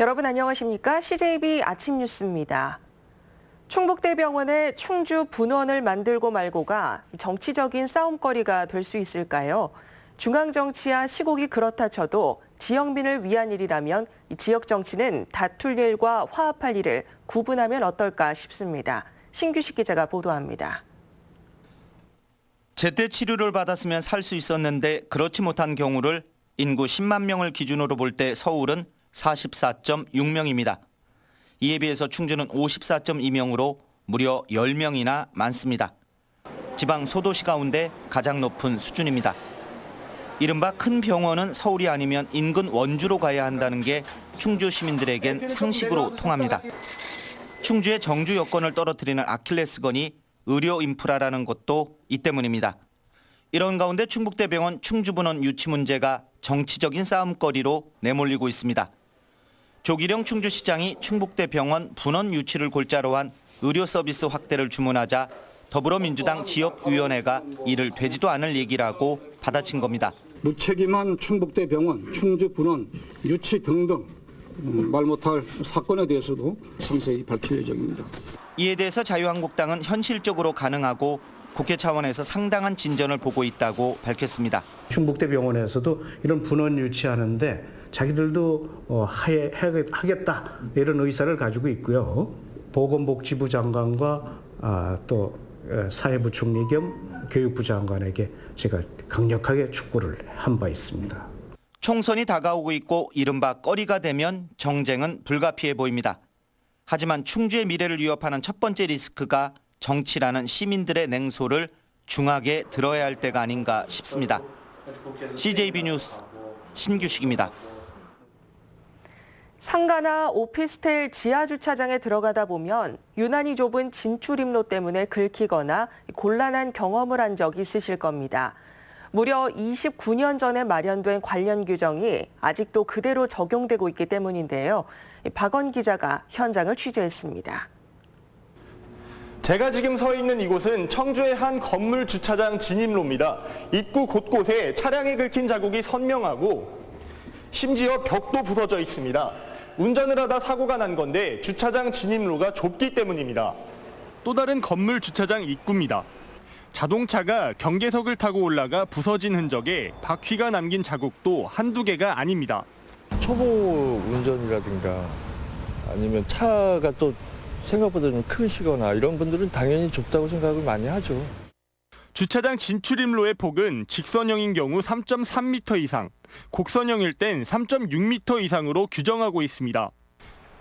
여러분 안녕하십니까? CJB 아침 뉴스입니다. 충북대병원의 충주 분원을 만들고 말고가 정치적인 싸움거리가 될 수 있을까요? 중앙정치야 시국이 그렇다 쳐도 지역민을 위한 일이라면 지역 정치는 다툴 일과 화합할 일을 구분하면 어떨까 싶습니다. 신규식 기자가 보도합니다. 제때 치료를 받았으면 살 수 있었는데 그렇지 못한 경우를 인구 10만 명을 기준으로 볼 때 서울은 44.6명입니다. 이에 비해서 충주는 54.2명으로 무려 10명이나 많습니다. 지방 소도시 가운데 가장 높은 수준입니다. 이른바 큰 병원은 서울이 아니면 인근 원주로 가야 한다는 게 충주 시민들에겐 상식으로 통합니다. 충주의 정주 여건을 떨어뜨리는 아킬레스건이 의료 인프라라는 것도 이 때문입니다. 이런 가운데 충북대병원 충주분원 유치 문제가 정치적인 싸움거리로 내몰리고 있습니다. 조기령 충주시장이 충북대병원 분원 유치를 골자로 한 의료 서비스 확대를 주문하자 더불어민주당 지역위원회가 이를 되지도 않을 얘기라고 받아친 겁니다. 무책임한 충북대병원, 충주분원, 유치 등등 말 못할 사건에 대해서도 상세히 밝힐 예정입니다. 이에 대해서 자유한국당은 현실적으로 가능하고 국회 차원에서 상당한 진전을 보고 있다고 밝혔습니다. 충북대병원에서도 이런 분원 유치하는데 자기들도 하겠다 이런 의사를 가지고 있고요. 보건복지부 장관과 또 사회부 총리 겸 교육부 장관에게 제가 강력하게 촉구를 한 바 있습니다. 총선이 다가오고 있고 이른바 꺼리가 되면 정쟁은 불가피해 보입니다. 하지만 충주의 미래를 위협하는 첫 번째 리스크가 정치라는 시민들의 냉소를 중하게 들어야 할 때가 아닌가 싶습니다. CJB 뉴스 신규식입니다. 상가나 오피스텔 지하주차장에 들어가다 보면 유난히 좁은 진출입로 때문에 긁히거나 곤란한 경험을 한 적이 있으실 겁니다. 무려 29년 전에 마련된 관련 규정이 아직도 그대로 적용되고 있기 때문인데요. 박원 기자가 현장을 취재했습니다. 제가 지금 서 있는 이곳은 청주의 한 건물 주차장 진입로입니다. 입구 곳곳에 차량이 긁힌 자국이 선명하고 심지어 벽도 부서져 있습니다. 운전을 하다 사고가 난 건데 주차장 진입로가 좁기 때문입니다. 또 다른 건물 주차장 입구입니다. 자동차가 경계석을 타고 올라가 부서진 흔적에 바퀴가 남긴 자국도 한두 개가 아닙니다. 초보 운전이라든가 아니면 차가 또 생각보다 좀 크시거나 이런 분들은 당연히 좁다고 생각을 많이 하죠. 주차장 진출입로의 폭은 직선형인 경우 3.3m 이상, 곡선형일 땐 3.6m 이상으로 규정하고 있습니다.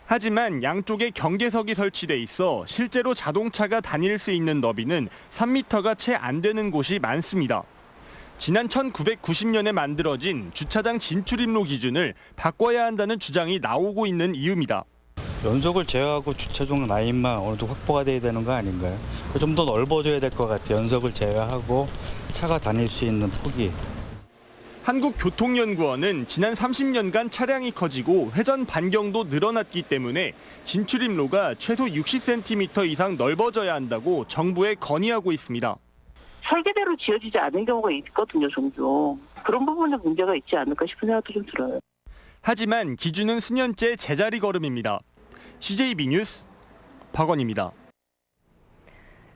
하지만 양쪽에 경계석이 설치돼 있어 실제로 자동차가 다닐 수 있는 너비는 3m가 채 안 되는 곳이 많습니다. 지난 1990년에 만들어진 주차장 진출입로 기준을 바꿔야 한다는 주장이 나오고 있는 이유입니다. 연석을 제어하고 주차장 라인만 어느 정도 확보가 돼야 되는 거 아닌가요? 좀 더 넓어져야 될 것 같아요. 연석을 제어하고 차가 다닐 수 있는 폭이. 한국교통연구원은 지난 30년간 차량이 커지고 회전 반경도 늘어났기 때문에 진출입로가 최소 60cm 이상 넓어져야 한다고 정부에 건의하고 있습니다. 설계대로 지어지지 않은 경우가 있거든요, 종종. 그런 부분에 문제가 있지 않을까 싶은 생각도 좀 들어요. 하지만 기준은 수년째 제자리 걸음입니다. CJB 뉴스 박원입니다.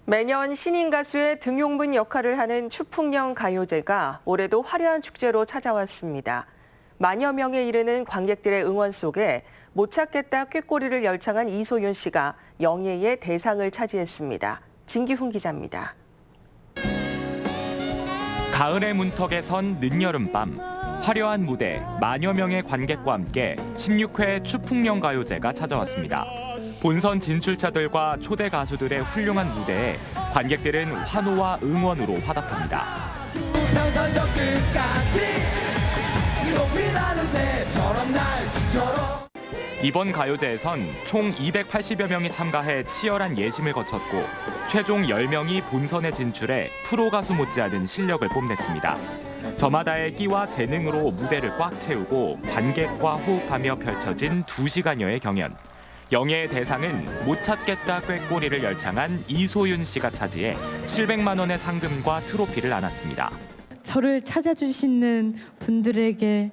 매년 신인 가수의 등용문 역할을 하는 추풍령 가요제가 올해도 화려한 축제로 찾아왔습니다. 만여 명에 이르는 관객들의 응원 속에 못 찾겠다 꾀꼬리를 열창한 이소윤 씨가 영예의 대상을 차지했습니다. 진기훈 기자입니다. 가을의 문턱에 선 늦여름밤, 화려한 무대, 만여 명의 관객과 함께 16회 추풍령 가요제가 찾아왔습니다. 본선 진출자들과 초대 가수들의 훌륭한 무대에 관객들은 환호와 응원으로 화답합니다. 이번 가요제에선 총 280여 명이 참가해 치열한 예심을 거쳤고 최종 10명이 본선에 진출해 프로 가수 못지않은 실력을 뽐냈습니다. 저마다의 끼와 재능으로 무대를 꽉 채우고 관객과 호흡하며 펼쳐진 2시간여의 경연. 영예의 대상은 못 찾겠다 꾀꼬리를 열창한 이소윤 씨가 차지해 700만 원의 상금과 트로피를 안았습니다. 저를 찾아주시는 분들에게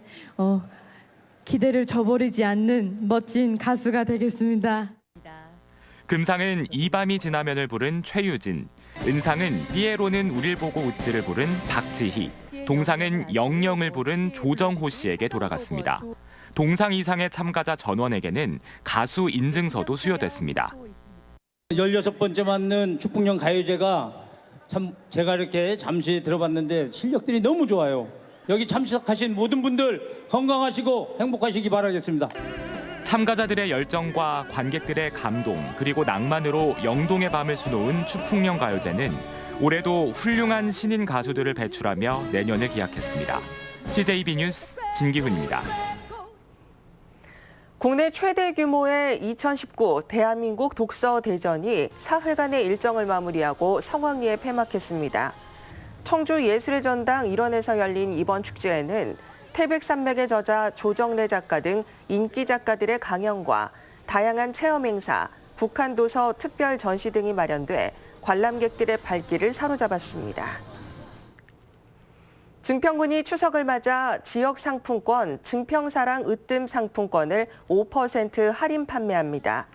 기대를 저버리지 않는 멋진 가수가 되겠습니다. 금상은 이 밤이 지나면을 부른 최유진, 은상은 삐에로는 우릴 보고 웃지를 부른 박지희, 동상은 영영을 부른 조정호 씨에게 돌아갔습니다. 동상 이상의 참가자 전원에게는 가수 인증서도 수여됐습니다. 16번째 맞는 축풍령 가요제가 참 제가 이렇게 잠시 들어봤는데 실력들이 너무 좋아요. 여기 참석하신 모든 분들 건강하시고 행복하시기 바라겠습니다. 참가자들의 열정과 관객들의 감동 그리고 낭만으로 영동의 밤을 수놓은 축풍령 가요제는 올해도 훌륭한 신인 가수들을 배출하며 내년을 기약했습니다. CJB 뉴스 진기훈입니다. 국내 최대 규모의 2019 대한민국 독서 대전이 사흘간의 일정을 마무리하고 성황리에 폐막했습니다. 청주 예술의 전당 일원에서 열린 이번 축제에는 태백산맥의 저자 조정래 작가 등 인기 작가들의 강연과 다양한 체험 행사, 북한도서 특별 전시 등이 마련돼 관람객들의 발길을 사로잡았습니다. 증평군이 추석을 맞아 지역 상품권 증평사랑 으뜸 상품권을 5% 할인 판매합니다.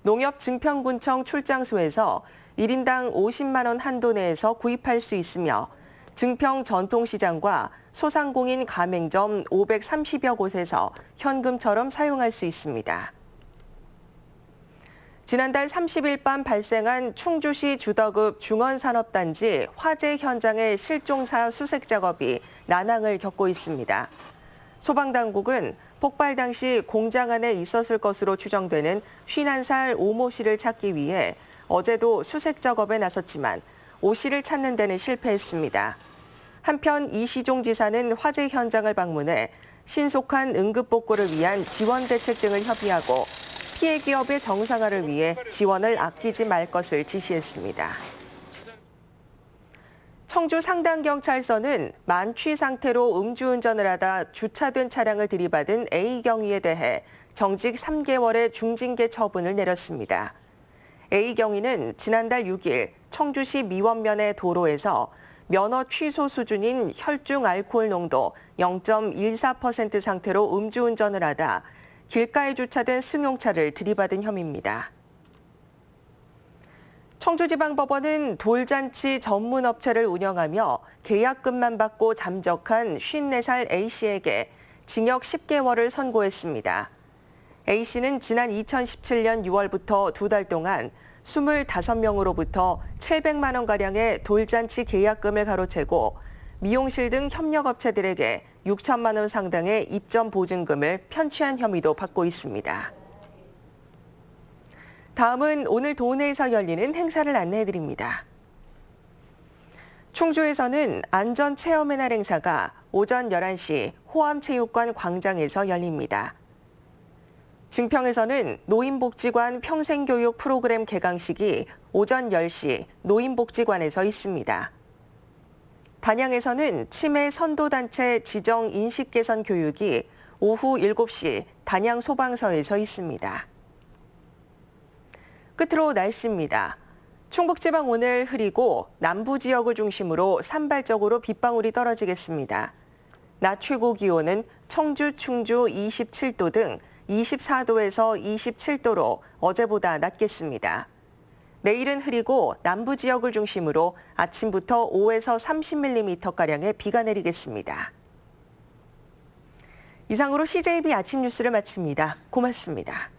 농협 증평군청 출장소에서 1인당 50만 원 한도 내에서 구입할 수 있으며 증평 전통시장과 소상공인 가맹점 530여 곳에서 현금처럼 사용할 수 있습니다. 지난달 30일 밤 발생한 충주시 주덕읍 중원산업단지 화재 현장의 실종사 수색 작업이 난항을 겪고 있습니다. 소방당국은 폭발 당시 공장 안에 있었을 것으로 추정되는 51살 오모 씨를 찾기 위해 어제도 수색 작업에 나섰지만 오 씨를 찾는 데는 실패했습니다. 한편 이시종 지사는 화재 현장을 방문해 신속한 응급복구를 위한 지원 대책 등을 협의하고 피해 기업의 정상화를 위해 지원을 아끼지 말 것을 지시했습니다. 청주 상당경찰서는 만취 상태로 음주운전을 하다 주차된 차량을 들이받은 A 경위에 대해 정직 3개월의 중징계 처분을 내렸습니다. A 경위는 지난달 6일 청주시 미원면의 도로에서 면허 취소 수준인 혈중 알코올 농도 0.14% 상태로 음주운전을 하다 길가에 주차된 승용차를 들이받은 혐의입니다. 청주지방법원은 돌잔치 전문 업체를 운영하며 계약금만 받고 잠적한 54살 A씨에게 징역 10개월을 선고했습니다. A씨는 지난 2017년 6월부터 2달 동안 25명으로부터 700만 원가량의 돌잔치 계약금을 가로채고 미용실 등 협력업체들에게 6천만 원 상당의 입점 보증금을 편취한 혐의도 받고 있습니다. 다음은 오늘 도내에서 열리는 행사를 안내해드립니다. 충주에서는 안전체험의 날 행사가 오전 11시 호암체육관 광장에서 열립니다. 증평에서는 노인복지관 평생교육 프로그램 개강식이 오전 10시 노인복지관에서 있습니다. 단양에서는 치매 선도단체 지정 인식 개선 교육이 오후 7시 단양 소방서에서 있습니다. 끝으로 날씨입니다. 충북지방 오늘 흐리고 남부 지역을 중심으로 산발적으로 빗방울이 떨어지겠습니다. 낮 최고 기온은 청주, 충주 27도 등 24도에서 27도로 어제보다 낮겠습니다. 내일은 흐리고 남부 지역을 중심으로 아침부터 5에서 30mm가량의 비가 내리겠습니다. 이상으로 CJB 아침 뉴스를 마칩니다. 고맙습니다.